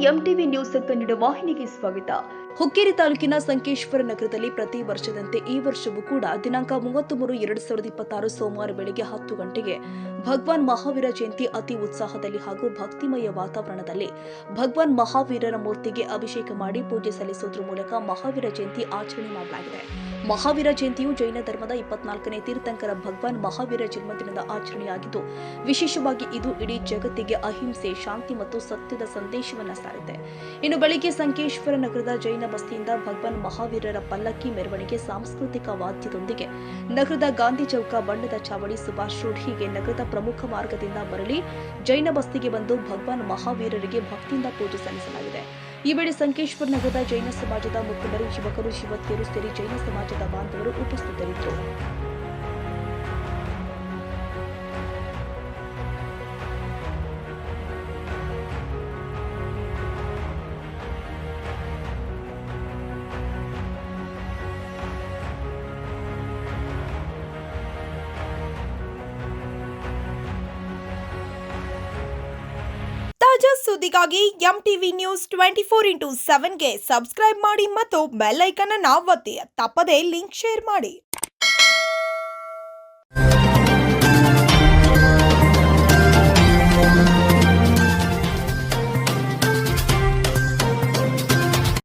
MTV news Kannada ವಾಹಿನಿಗೆ ಸ್ವಾಗತ. ಹುಕ್ಕೇರಿ ತಾಲೂಕಿನ ಸಂಕೇಶ್ವರ ನಗರದಲ್ಲಿ ಪ್ರತಿ ವರ್ಷದಂತೆ ಈ ವರ್ಷವೂ ಕೂಡ ದಿನಾಂಕ 33/2026 ಸೋಮವಾರ ಬೆಳಗ್ಗೆ 10 ಗಂಟೆಗೆ ಭಗವಾನ್ ಮಹಾವೀರ ಜಯಂತಿ ಅತಿ ಉತ್ಸಾಹದಲ್ಲಿ ಹಾಗೂ ಭಕ್ತಿಮಯ ವಾತಾವರಣದಲ್ಲಿ ಭಗವಾನ್ ಮಹಾವೀರರ ಮೂರ್ತಿಗೆ ಅಭಿಷೇಕ ಮಾಡಿ ಪೂಜೆ ಸಲ್ಲಿಸುವುದರ ಮೂಲಕ ಮಹಾವೀರ ಜಯಂತಿ ಆಚರಣೆ ಮಾಡಲಾಗಿದೆ. ಮಹಾವೀರ ಜಯಂತಿಯು ಜೈನ ಧರ್ಮದ 24ನೇ ತೀರ್ಥಂಕರ ಭಗವಾನ್ ಮಹಾವೀರ ಜನ್ಮದಿನದ ಆಚರಣೆಯಾಗಿದ್ದು, ವಿಶೇಷವಾಗಿ ಇದು ಇಡೀ ಜಗತ್ತಿಗೆ ಅಹಿಂಸೆ, ಶಾಂತಿ ಮತ್ತು ಸತ್ಯದ ಸಂದೇಶವನ್ನು ಸಾರಿದೆ. ಇನ್ನು ಬೆಳಿಗ್ಗೆ ಸಂಕೇಶ್ವರ ನಗರದ ಜೈನ ಬಸ್ತಿಯಿಂದ ಭಗವಾನ್ ಮಹಾವೀರರ ಪಲ್ಲಕ್ಕಿ ಮೆರವಣಿಗೆ ಸಾಂಸ್ಕೃತಿಕ ವಾದ್ಯದೊಂದಿಗೆ ನಗರದ ಗಾಂಧಿ ಚೌಕ, ಬಣ್ಣದ ಚಾವಡಿ, ಸುಭಾಷ್ ರೋಡ್ ಹೀಗೆ ನಗರದ ಪ್ರಮುಖ ಮಾರ್ಗದಿಂದ ಮರಳಿ ಜೈನ ಬಸ್ತಿಗೆ ಬಂದು ಭಗವಾನ್ ಮಹಾವೀರರಿಗೆ ಭಕ್ತಿಯಿಂದ ಪೂಜೆ ಸಲ್ಲಿಸಲಾಗಿದೆ. ಈ ವೇಳೆ ಸಂಕೇಶ್ವರ ನಗರದ ಜೈನ ಸಮಾಜದ ಮುಖಂಡರು, ಯುವಕರು, ಯುವತಿಯರು ಸೇರಿ ಜೈನ ಸಮಾಜದ ಬಾಂಧವರು ಉಪಸ್ಥಿತರಿದ್ದರು. ತಾಜಾ ಸುದ್ದಿಗಾಗಿ ಎಂಟಿವಿ ನ್ಯೂಸ್ 24x7ಗೆ ಸಬ್ಸ್ಕ್ರೈಬ್ ಮಾಡಿ ಮತ್ತು ಬೆಲ್ ಐಕಾನ್ ಅನ್ನು ಒತ್ತಿ. ತಪ್ಪದೇ ಲಿಂಕ್ ಶೇರ್ ಮಾಡಿ.